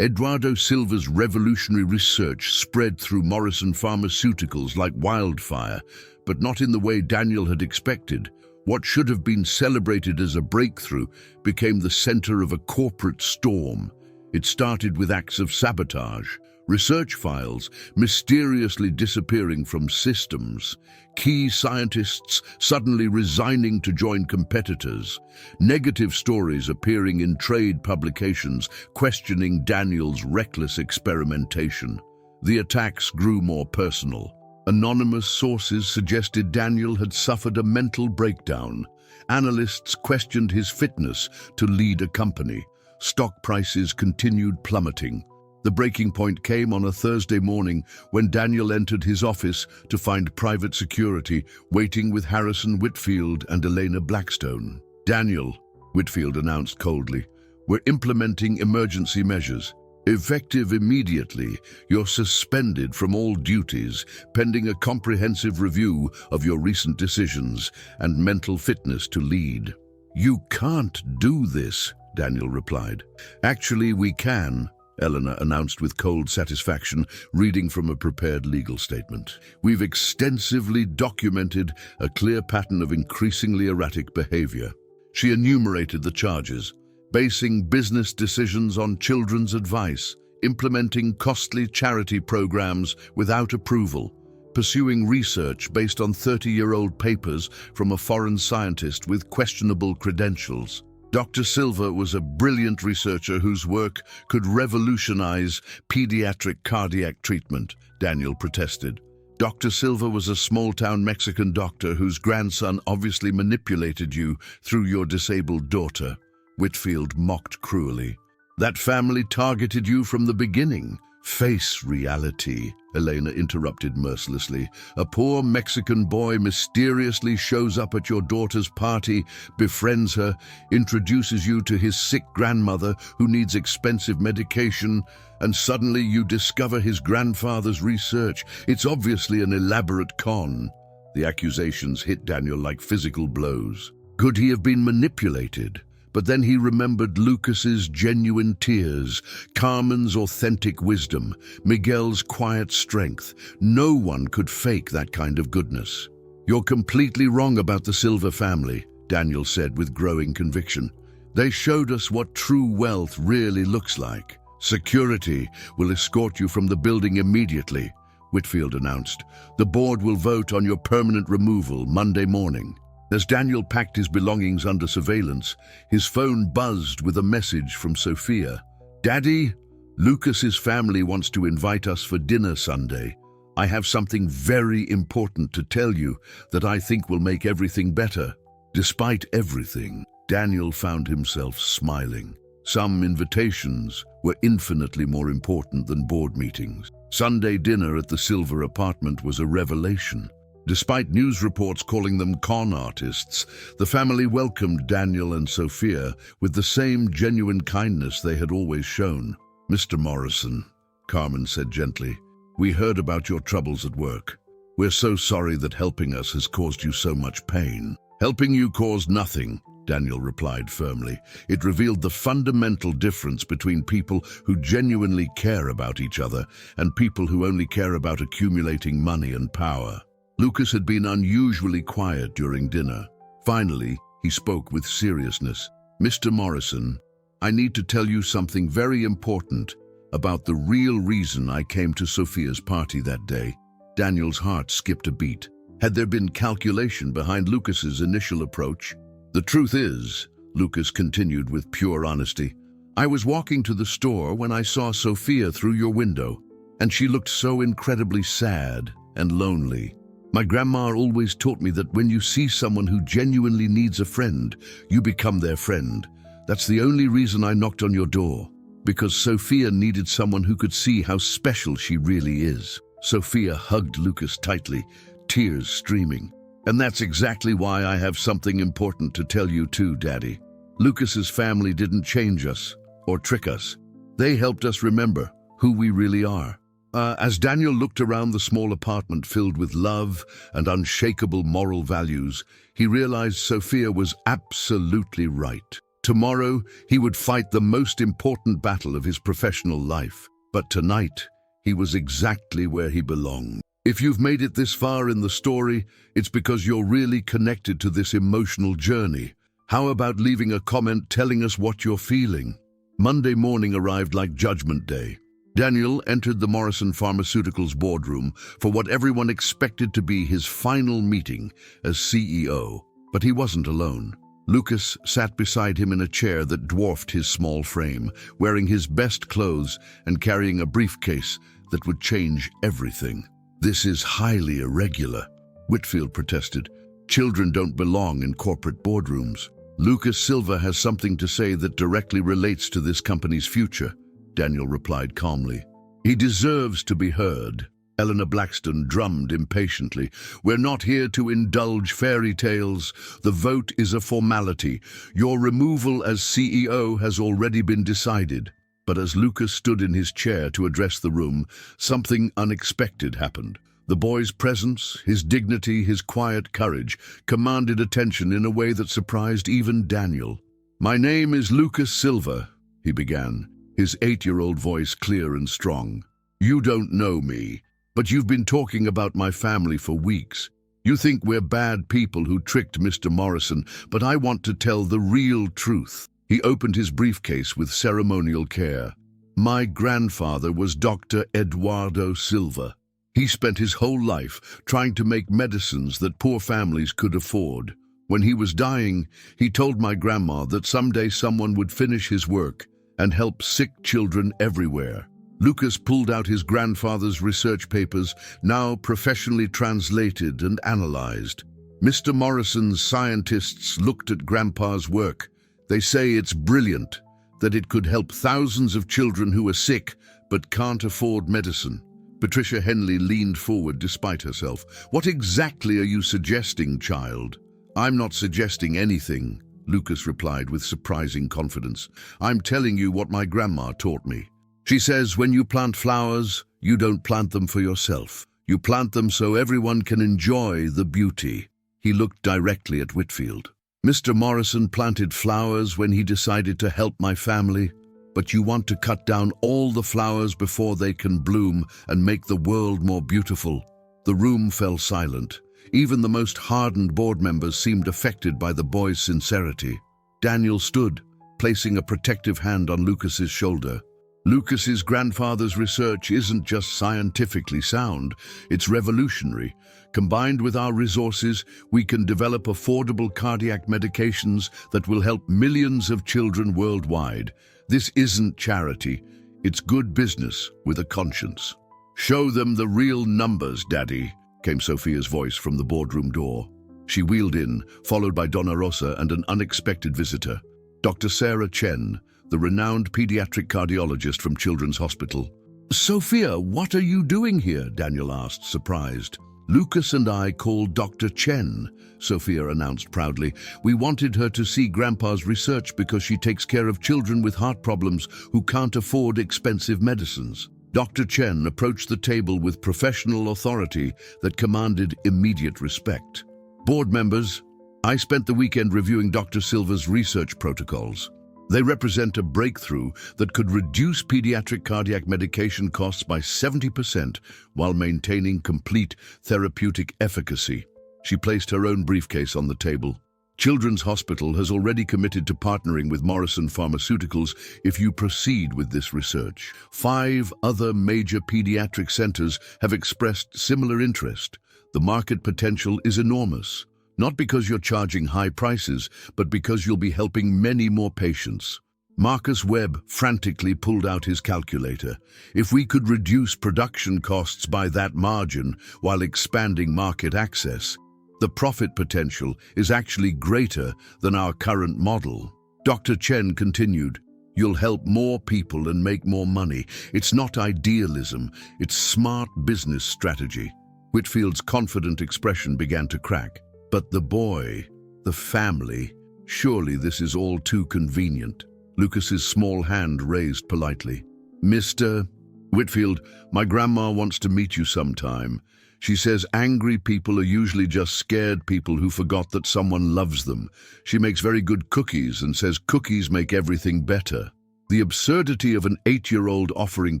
Eduardo Silva's revolutionary research spread through Morrison Pharmaceuticals like wildfire, but not in the way Daniel had expected. What should have been celebrated as a breakthrough became the center of a corporate storm. It started with acts of sabotage, research files mysteriously disappearing from systems, key scientists suddenly resigning to join competitors, negative stories appearing in trade publications questioning Daniel's reckless experimentation. The attacks grew more personal. Anonymous sources suggested Daniel had suffered a mental breakdown. Analysts questioned his fitness to lead a company. Stock prices continued plummeting. The breaking point came on a Thursday morning when Daniel entered his office to find private security waiting with Harrison Whitfield and Elena Blackstone. "Daniel," Whitfield announced coldly, "we're implementing emergency measures. Effective immediately, you're suspended from all duties pending a comprehensive review of your recent decisions and mental fitness to lead." "You can't do this," Daniel replied. "Actually, we can," Eleanor announced with cold satisfaction, reading from a prepared legal statement. "We've extensively documented a clear pattern of increasingly erratic behavior." She enumerated the charges: basing business decisions on children's advice, implementing costly charity programs without approval, pursuing research based on 30-year-old papers from a foreign scientist with questionable credentials. Dr. Silva was a brilliant researcher whose work could revolutionize pediatric cardiac treatment, Daniel protested. Dr. Silva was a small-town Mexican doctor whose grandson obviously manipulated you through your disabled daughter, Whitfield mocked cruelly. That family targeted you from the beginning. Face reality, Elena interrupted mercilessly. A poor Mexican boy mysteriously shows up at your daughter's party, befriends her, introduces you to his sick grandmother who needs expensive medication, and suddenly you discover his grandfather's research. It's obviously an elaborate con. The accusations hit Daniel like physical blows. Could he have been manipulated? But then he remembered Lucas's genuine tears, Carmen's authentic wisdom, Miguel's quiet strength. No one could fake that kind of goodness. "You're completely wrong about the Silva family," Daniel said with growing conviction. "They showed us what true wealth really looks like. Security will escort you from the building immediately," Whitfield announced. "The board will vote on your permanent removal Monday morning." As Daniel packed his belongings under surveillance, his phone buzzed with a message from Sophia. "Daddy, Lucas's family wants to invite us for dinner Sunday. I have something very important to tell you that I think will make everything better." Despite everything, Daniel found himself smiling. Some invitations were infinitely more important than board meetings. Sunday dinner at the Silver apartment was a revelation. Despite news reports calling them con artists, the family welcomed Daniel and Sophia with the same genuine kindness they had always shown. "Mr. Morrison," Carmen said gently, "we heard about your troubles at work. We're so sorry that helping us has caused you so much pain." "Helping you caused nothing," Daniel replied firmly. "It revealed the fundamental difference between people who genuinely care about each other and people who only care about accumulating money and power." Lucas had been unusually quiet during dinner. Finally, he spoke with seriousness. "Mr. Morrison, I need to tell you something very important about the real reason I came to Sophia's party that day." Daniel's heart skipped a beat. Had there been calculation behind Lucas's initial approach? "The truth is," Lucas continued with pure honesty, "I was walking to the store when I saw Sophia through your window, and she looked so incredibly sad and lonely. My grandma always taught me that when you see someone who genuinely needs a friend, you become their friend. That's the only reason I knocked on your door, because Sophia needed someone who could see how special she really is." Sophia hugged Lucas tightly, tears streaming. "And that's exactly why I have something important to tell you too, Daddy. Lucas's family didn't change us or trick us. They helped us remember who we really are." As Daniel looked around the small apartment filled with love and unshakable moral values, he realized Sophia was absolutely right. Tomorrow, he would fight the most important battle of his professional life. But tonight, he was exactly where he belonged. If you've made it this far in the story, it's because you're really connected to this emotional journey. How about leaving a comment telling us what you're feeling? Monday morning arrived like Judgment Day. Daniel entered the Morrison Pharmaceuticals boardroom for what everyone expected to be his final meeting as CEO. But he wasn't alone. Lucas sat beside him in a chair that dwarfed his small frame, wearing his best clothes and carrying a briefcase that would change everything. This is highly irregular, Whitfield protested. Children don't belong in corporate boardrooms. Lucas Silva has something to say that directly relates to this company's future, Daniel replied calmly. He deserves to be heard. Eleanor Blackstone drummed impatiently. We're not here to indulge fairy tales. The vote is a formality. Your removal as CEO has already been decided. But as Lucas stood in his chair to address the room, something unexpected happened. The boy's presence, his dignity, his quiet courage, commanded attention in a way that surprised even Daniel. My name is Lucas Silva, he began, his 8-year-old voice clear and strong. You don't know me, but you've been talking about my family for weeks. You think we're bad people who tricked Mr. Morrison, but I want to tell the real truth. He opened his briefcase with ceremonial care. My grandfather was Dr. Eduardo Silva. He spent his whole life trying to make medicines that poor families could afford. When he was dying, he told my grandma that someday someone would finish his work and help sick children everywhere. Lucas pulled out his grandfather's research papers, now professionally translated and analyzed. Mr. Morrison's scientists looked at Grandpa's work. They say it's brilliant, that it could help thousands of children who are sick but can't afford medicine. Patricia Henley leaned forward despite herself. What exactly are you suggesting, child? I'm not suggesting anything, Lucas replied with surprising confidence. I'm telling you what my grandma taught me. She says when you plant flowers, you don't plant them for yourself. You plant them so everyone can enjoy the beauty. He looked directly at Whitfield. Mr. Morrison planted flowers when he decided to help my family. But you want to cut down all the flowers before they can bloom and make the world more beautiful. The room fell silent. Even the most hardened board members seemed affected by the boy's sincerity. Daniel stood, placing a protective hand on Lucas's shoulder. Lucas's grandfather's research isn't just scientifically sound, it's revolutionary. Combined with our resources, we can develop affordable cardiac medications that will help millions of children worldwide. This isn't charity, it's good business with a conscience. Show them the real numbers, Daddy, came Sophia's voice from the boardroom door. She wheeled in, followed by Donna Rosa and an unexpected visitor, Dr. Sarah Chen, the renowned pediatric cardiologist from Children's Hospital. Sophia, what are you doing here? Daniel asked, surprised. Lucas and I called Dr. Chen, Sophia announced proudly. We wanted her to see Grandpa's research because she takes care of children with heart problems who can't afford expensive medicines. Dr. Chen approached the table with professional authority that commanded immediate respect. Board members, I spent the weekend reviewing Dr. Silva's research protocols. They represent a breakthrough that could reduce pediatric cardiac medication costs by 70% while maintaining complete therapeutic efficacy. She placed her own briefcase on the table. Children's Hospital has already committed to partnering with Morrison Pharmaceuticals if you proceed with this research. 5 other major pediatric centers have expressed similar interest. The market potential is enormous. Not because you're charging high prices, but because you'll be helping many more patients. Marcus Webb frantically pulled out his calculator. If we could reduce production costs by that margin while expanding market access, the profit potential is actually greater than our current model. Dr. Chen continued, you'll help more people and make more money. It's not idealism, it's smart business strategy. Whitfield's confident expression began to crack. But the boy, the family, surely this is all too convenient. Lucas's small hand raised politely. Mr. Whitfield, my grandma wants to meet you sometime. She says angry people are usually just scared people who forgot that someone loves them. She makes very good cookies and says cookies make everything better. The absurdity of an 8-year-old offering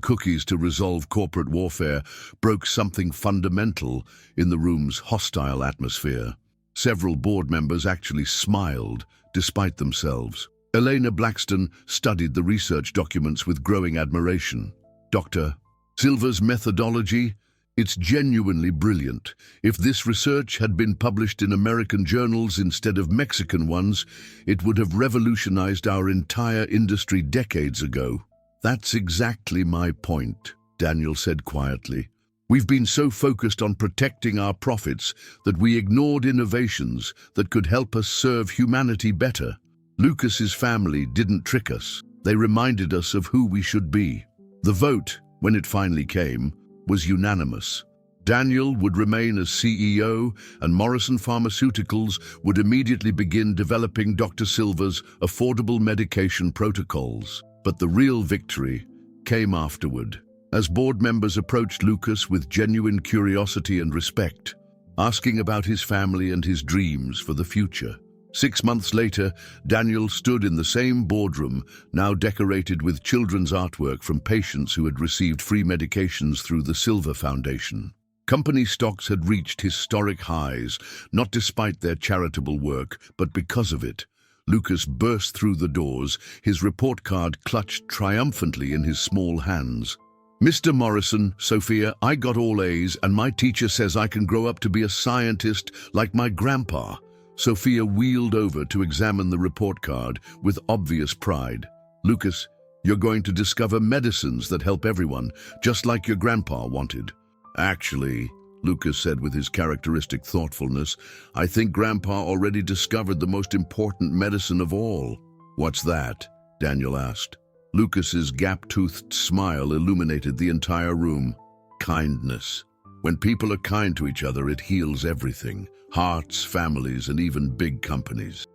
cookies to resolve corporate warfare broke something fundamental in the room's hostile atmosphere. Several board members actually smiled, despite themselves. Elena Blackstone studied the research documents with growing admiration. Dr. Silva's methodology? It's genuinely brilliant. If this research had been published in American journals instead of Mexican ones, it would have revolutionized our entire industry decades ago. That's exactly my point, Daniel said quietly. We've been so focused on protecting our profits that we ignored innovations that could help us serve humanity better. Lucas's family didn't trick us. They reminded us of who we should be. The vote, when it finally came, was unanimous. Daniel would remain as CEO, and Morrison Pharmaceuticals would immediately begin developing Dr. Silva's affordable medication protocols. But the real victory came afterward, as board members approached Lucas with genuine curiosity and respect, asking about his family and his dreams for the future. 6 months later, Daniel stood in the same boardroom, now decorated with children's artwork from patients who had received free medications through the Silva Foundation. Company stocks had reached historic highs, not despite their charitable work, but because of it. Lucas burst through the doors, his report card clutched triumphantly in his small hands. "Mr. Morrison, Sophia, I got all A's, and my teacher says I can grow up to be a scientist like my grandpa." Sophia wheeled over to examine the report card with obvious pride. "Lucas, you're going to discover medicines that help everyone, just like your grandpa wanted." "Actually," Lucas said with his characteristic thoughtfulness, "I think Grandpa already discovered the most important medicine of all." "What's that?" Daniel asked. Lucas's gap-toothed smile illuminated the entire room. "Kindness. When people are kind to each other, it heals everything. Hearts, families, and even big companies."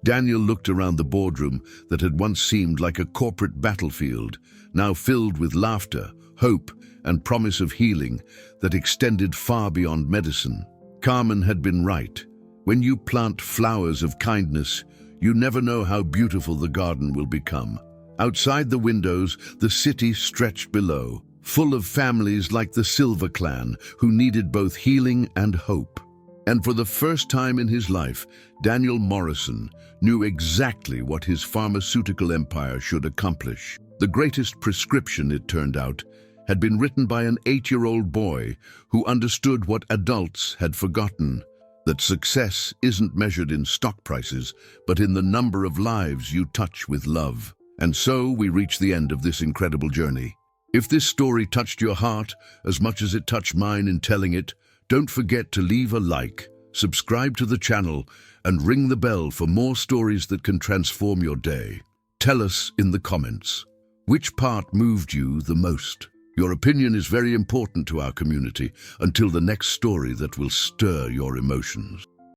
Daniel looked around the boardroom that had once seemed like a corporate battlefield, now filled with laughter, hope, and promise of healing that extended far beyond medicine. Carmen had been right. When you plant flowers of kindness, you never know how beautiful the garden will become. Outside the windows, the city stretched below, full of families like the Silva clan who needed both healing and hope. And for the first time in his life, Daniel Morrison knew exactly what his pharmaceutical empire should accomplish. The greatest prescription, it turned out, had been written by an 8-year-old boy who understood what adults had forgotten, that success isn't measured in stock prices, but in the number of lives you touch with love. And so we reach the end of this incredible journey. If this story touched your heart as much as it touched mine in telling it, don't forget to leave a like, subscribe to the channel, and ring the bell for more stories that can transform your day. Tell us in the comments, which part moved you the most? Your opinion is very important to our community. Until the next story that will stir your emotions.